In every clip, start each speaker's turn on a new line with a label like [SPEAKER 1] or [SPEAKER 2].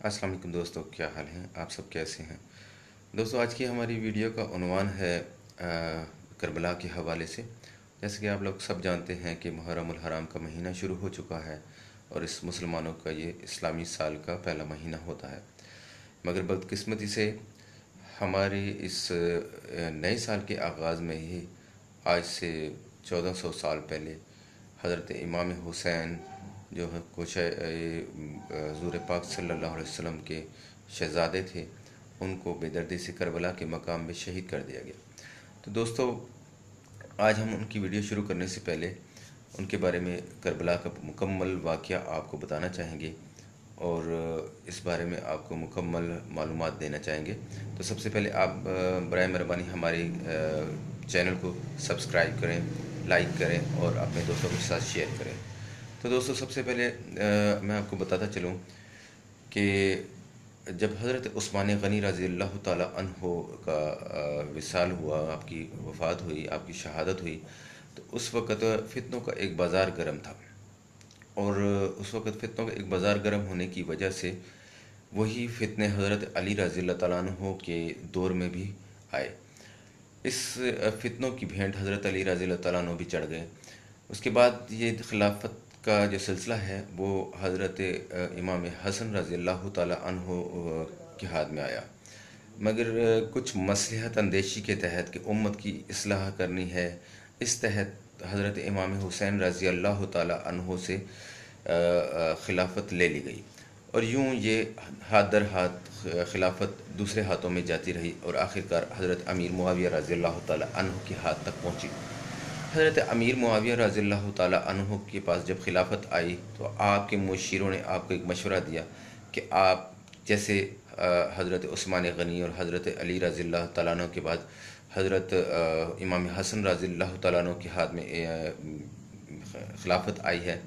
[SPEAKER 1] अस्सलाम वालेकुम दोस्तों, क्या हाल हैं? आप सब कैसे हैं? दोस्तों, आज की हमारी वीडियो का उन्वान है करबला के हवाले से। जैसे कि आप लोग सब जानते हैं कि मुहर्रम उल हराम का महीना शुरू हो चुका है और इस मुसलमानों का ये इस्लामी साल का पहला महीना होता है। मगर बदकिस्मती से हमारे इस नए साल के आगाज़ में ही आज से 1400 साल पहले हज़रत इमाम हुसैन जो है कुछ हुज़ूर पाक सल्लल्लाहु अलैहि वसल्लम के शहज़ादे थे, उनको बेदर्दी से करबला के मकाम में शहीद कर दिया गया। तो दोस्तों, आज हम उनकी वीडियो शुरू करने से पहले उनके बारे में करबला का मुकम्मल वाक़या आपको बताना चाहेंगे और इस बारे में आपको मुकम्मल मालूमात देना चाहेंगे। तो सबसे पहले आप बराए मेहरबानी हमारे चैनल को सब्सक्राइब करें, लाइक करें और अपने दोस्तों के साथ शेयर करें। तो दोस्तों, सबसे पहले मैं आपको बताता चलूँ कि जब हज़रत उस्मान गनी रज़ी अल्लाह ताला अन्हो का विसाल हुआ, आपकी वफ़ात हुई, आपकी शहादत हुई, तो उस वक़्त फ़ितनों का एक बाज़ार गर्म था। और उस वक़्त फ़ितनों का एक बाज़ार गर्म होने की वजह से वही फ़ितने हज़रत अली रज़ी अल्लाह ताला अन्हो के दौर में भी आए। इस फ़ितनों की भेंट हज़रत अली रज़ी अल्लाह ताला अन्हो भी चढ़ गए। उसके बाद ये खिलाफत का जो सिलसिला है वो हज़रत इमाम हसन रज़ी अल्लाह ताला अन्हो के हाथ में आया। मगर कुछ मसलहत अंदेशी के तहत कि उम्मत की इस्लाह करनी है, इस तहत हज़रत इमाम हुसैन रज़ी अल्लाह ताला अन्हो से खिलाफत ले ली गई और यूँ ये हाथ दर हाथ खिलाफत दूसरे हाथों में जाती रही और आखिरकार हज़रत अमीर मुआविया रज़ी अल्लाह ताला अन्हो के हाथ तक पहुँची। हज़रत अमीर मुआविया रज़ी अल्लाह ताला अन्हो के पास जब खिलाफत आई तो आपके मुशीरों ने आपको एक मशवरा दिया कि आप जैसे हज़रत उस्मान गनी और हज़रत अली रज़ी अल्लाह ताला अन्हो के बाद हज़रत इमाम हसन रज़ी अल्लाह ताला अन्हो के हाथ में खिलाफत आई है,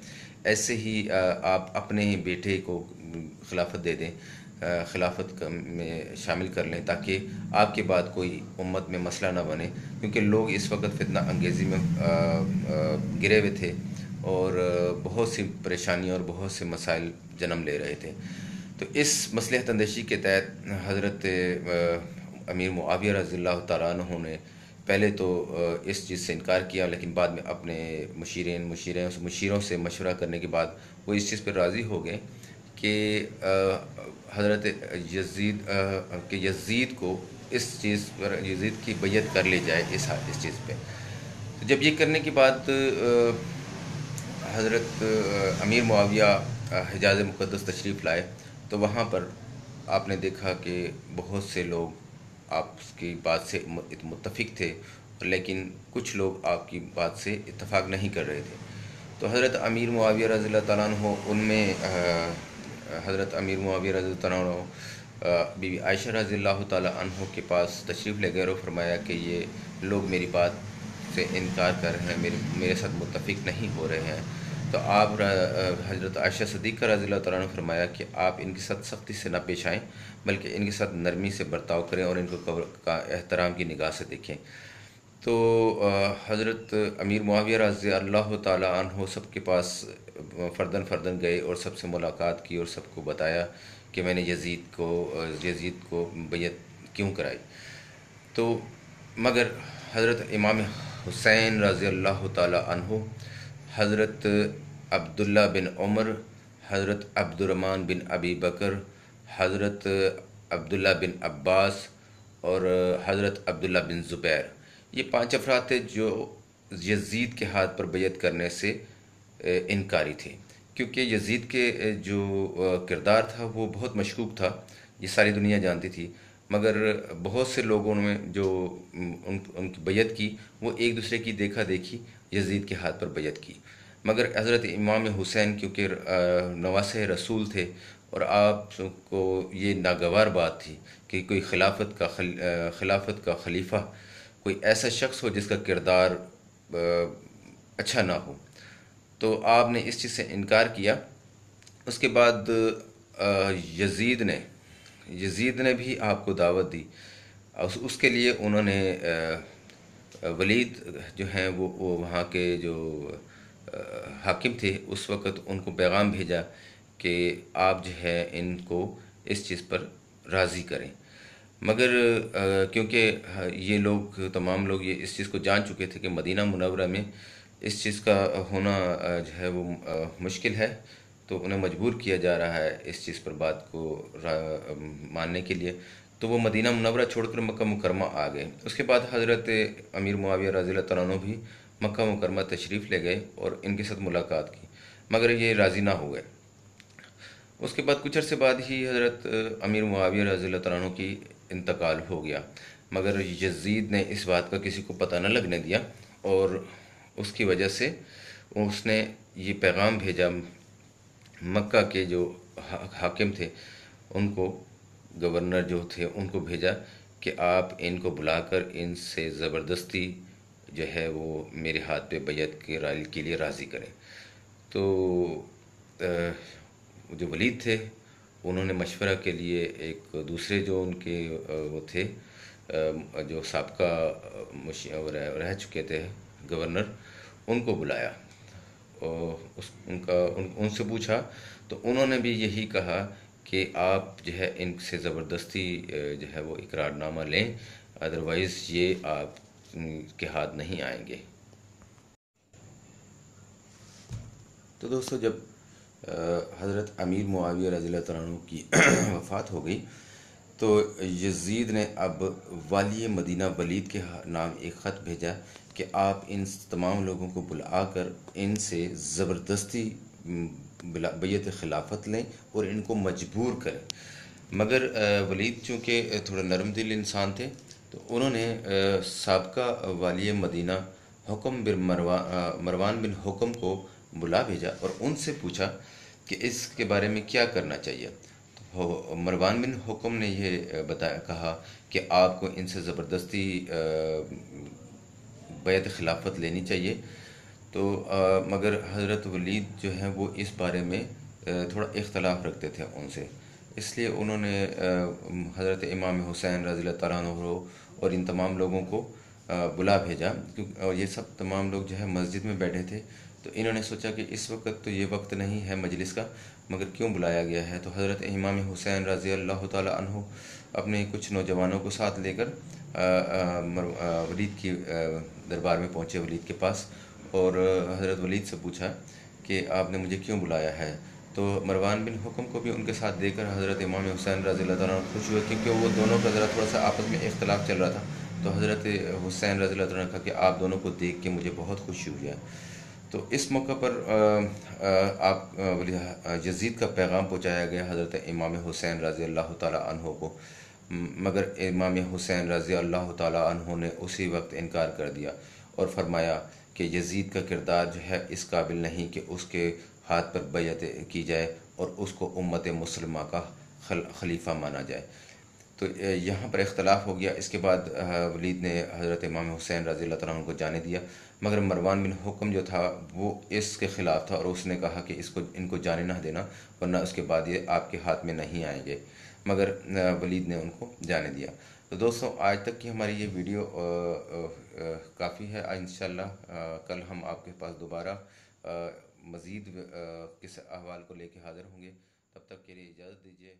[SPEAKER 1] ऐसे ही आप अपने बेटे को खिलाफत दे दें, खिलाफत में शामिल कर लें ताकि आपके बाद कोई उम्मत में मसला ना बने, क्योंकि लोग इस वक्त फितना अंगेज़ी में गिरे हुए थे और बहुत सी परेशानियाँ और बहुत से मसाइल जन्म ले रहे थे। तो इस मसलहत अंदेशी के तहत हज़रत अमीर मुआविया रज़ी अल्लाह ताला अन्हु ने पहले तो इस चीज़ से इनकार किया, लेकिन बाद में अपने मुशीरों से मशवरा करने के बाद वो इस चीज़ पर राज़ी हो गए कि हज़रत यज़ीद को इस चीज़ पर यज़ीद की बैयत कर ली जाए इस चीज़ पे। तो जब ये करने के बाद हज़रत अमीर मुआविया हिजाज़ मुक़द्दस तशरीफ़ लाए तो वहाँ पर आपने देखा कि बहुत से लोग आपकी बात से मुत्तफ़िक थे, लेकिन कुछ लोग आपकी बात से इत्तफ़ाक़ नहीं कर रहे थे। तो हज़रत अमीर मुआविया रज़ी अल्लाह ताला अन्हु उनमें हज़रत अमीर मुआविया रज़ी अल्लाह ताला अन्हु बीबी आयशा रज़ी अल्लाह ताला अन्हु के पास तशरीफ़ ले गए और फरमाया कि ये लोग मेरी बात से इनकार कर रहे हैं, मेरे साथ मुत्तफ़िक नहीं हो रहे हैं। तो आप हज़रत आयशा सिद्दीक़ा रज़ी अल्लाह ताला अन्हा फरमाया कि आप इनके साथ सख्ती से ना पेश आएँ, बल्कि इनके साथ नरमी से बर्ताव करें और इनको एहतराम की निगाह से देखें। तो हज़रत अमीर मुआविया रज़ी अल्लाह ताला अन्हु सबके पास फ़र्दन गए और सबसे मुलाकात की और सबको बताया कि मैंने यज़ीद को बैयत क्यों कराई। तो मगर हज़रत इमाम हुसैन रज़ी अल्लाह ताला अन्हु, हज़रत अब्दुल्ला बिन उमर, हज़रत अब्दुर्रहमान बिन अबी बकर, हज़रत अब्दुल्ला बिन अब्बास और हज़रत अब्दुल्ला बिन ज़ुबैर, ये 5 अफराद थे जो यज़ीद के हाथ पर बैयत करने से इनकारी थे, क्योंकि यज़ीद के जो किरदार था वो बहुत मशकूक था, ये सारी दुनिया जानती थी। मगर बहुत से लोगों ने जो उनकी बैयत की वो एक दूसरे की देखा देखी यज़ीद के हाथ पर बैयत की। मगर हज़रत इमाम हुसैन क्योंकि नवासे रसूल थे और आपको ये नागवार बात थी कि कोई खिलाफत का खलीफा कोई ऐसा शख्स हो जिसका किरदार अच्छा ना हो, तो आपने इस चीज़ से इनकार किया। उसके बाद यज़ीद ने भी आपको दावत दी। उसके लिए उन्होंने वलीद जो हैं वो वहाँ के जो हाकिम थे उस वक़्त उनको पैगाम भेजा कि आप जो है इनको اس چیز پر راضی کریں۔ مگر کیونکہ یہ لوگ تمام لوگ یہ اس چیز کو جان چکے تھے کہ مدینہ منورہ میں اس چیز کا ہونا جو ہے وہ مشکل ہے، تو انہیں مجبور کیا جا رہا ہے اس چیز پر بات کو ماننے کے لیے، تو وہ مدینہ منورہ چھوڑ کر مکہ مکرمہ آ گئے۔ اس کے بعد حضرت امیر معاویہ رضی اللہ تعالیٰ عنہ بھی مکہ مکرمہ تشریف لے گئے اور ان کے ساتھ ملاقات کی، مگر یہ راضی نہ ہوئے۔ اس کے بعد کچھ عرصے بعد ہی حضرت امیر معاویہ رضی اللہ تعالیٰ عنہ کی انتقال ہو گیا، مگر یزید نے اس بات کا کسی کو پتہ نہ لگنے دیا، اور اس کی وجہ سے اس نے یہ پیغام بھیجا مکہ کے جو حاکم تھے ان کو، گورنر جو تھے ان کو بھیجا کہ آپ ان کو بلا کر ان سے زبردستی جو ہے وہ میرے ہاتھ پہ بیعت کے لیے راضی کریں۔ تو جو ولید تھے انہوں نے مشورہ کے لیے ایک دوسرے جو ان کے وہ تھے جو سابقہ رہ چکے تھے گورنر، ان کو بلایا اور ان سے پوچھا، تو انہوں نے بھی یہی کہا کہ آپ جو ہے ان سے زبردستی جو ہے وہ اقرار نامہ لیں، ادروائز یہ آپ کے ہاتھ نہیں آئیں گے۔ تو دوستو، جب حضرت امیر معاویہ رضی اللہ تعالیٰ عنہ کی وفات ہو گئی تو یزید نے اب والی مدینہ ولید کے نام ایک خط بھیجا کہ آپ ان تمام لوگوں کو بلا کر ان سے زبردستی بیعت خلافت لیں اور ان کو مجبور کریں۔ مگر ولید چونکہ تھوڑا نرم دل انسان تھے، تو انہوں نے سابقہ والی مدینہ حکم بن مروان بن حکم کو بلا بھیجا اور ان سے پوچھا کہ اس کے بارے میں کیا کرنا چاہیے۔ تو مروان بن حکم نے یہ کہا کہ آپ کو ان سے زبردستی بیعت خلافت لینی چاہیے۔ تو مگر حضرت ولید جو ہیں وہ اس بارے میں تھوڑا اختلاف رکھتے تھے ان سے، اس لیے انہوں نے حضرت امام حسین رضی اللہ تعالیٰ عنہ اور ان تمام لوگوں کو بلا بھیجا، اور یہ سب تمام لوگ جو ہے مسجد میں بیٹھے تھے، تو انہوں نے سوچا کہ اس وقت تو یہ وقت نہیں ہے مجلس کا، مگر کیوں بلایا گیا ہے۔ تو حضرت امام حسین رضی اللہ تعالیٰ عنہ اپنے کچھ نوجوانوں کو ساتھ لے کر ولید کی دربار میں پہنچے، ولید کے پاس، اور حضرت ولید سے پوچھا کہ آپ نے مجھے کیوں بلایا ہے۔ تو مروان بن حکم کو بھی ان کے ساتھ دے کر حضرت امام حسین رضی اللہ تعالیٰ عنہ خوش ہوئے، کیونکہ وہ دونوں کا ذرا تھوڑا سا آپس میں اختلاف چل رہا تھا۔ تو حضرت حسین رضی اللہ تعالیٰ عنہ نے کہا کہ آپ دونوں کو دیکھ کے مجھے بہت خوشی ہوئی ہے۔ تو اس موقع پر آپ یزید کا پیغام پہنچایا گیا حضرت امام حسین رضی اللہ تعالیٰ عنہ کو، مگر امام حسین رضی اللہ تعالیٰ عنہ نے اسی وقت انکار کر دیا اور فرمایا کہ یزید کا کردار جو ہے اس قابل نہیں کہ اس کے ہاتھ پر بیعت کی جائے اور اس کو امت مسلمہ کا خلیفہ مانا جائے۔ تو یہاں پر اختلاف ہو گیا۔ اس کے بعد ولید نے حضرت امام حسین رضی اللہ تعالیٰ عنہ کو جانے دیا، مگر مروان بن حکم جو تھا وہ اس کے خلاف تھا، اور اس نے کہا کہ ان کو جانے نہ دینا، ورنہ اس کے بعد یہ آپ کے ہاتھ میں نہیں آئیں گے، مگر ولید نے ان کو جانے دیا۔ تو دوستوں، آج تک کی ہماری یہ ویڈیو کافی ہے۔ انشاءاللہ کل ہم آپ کے پاس دوبارہ مزید کس احوال کو لے کے حاضر ہوں گے۔ تب تک کے لیے اجازت دیجیے۔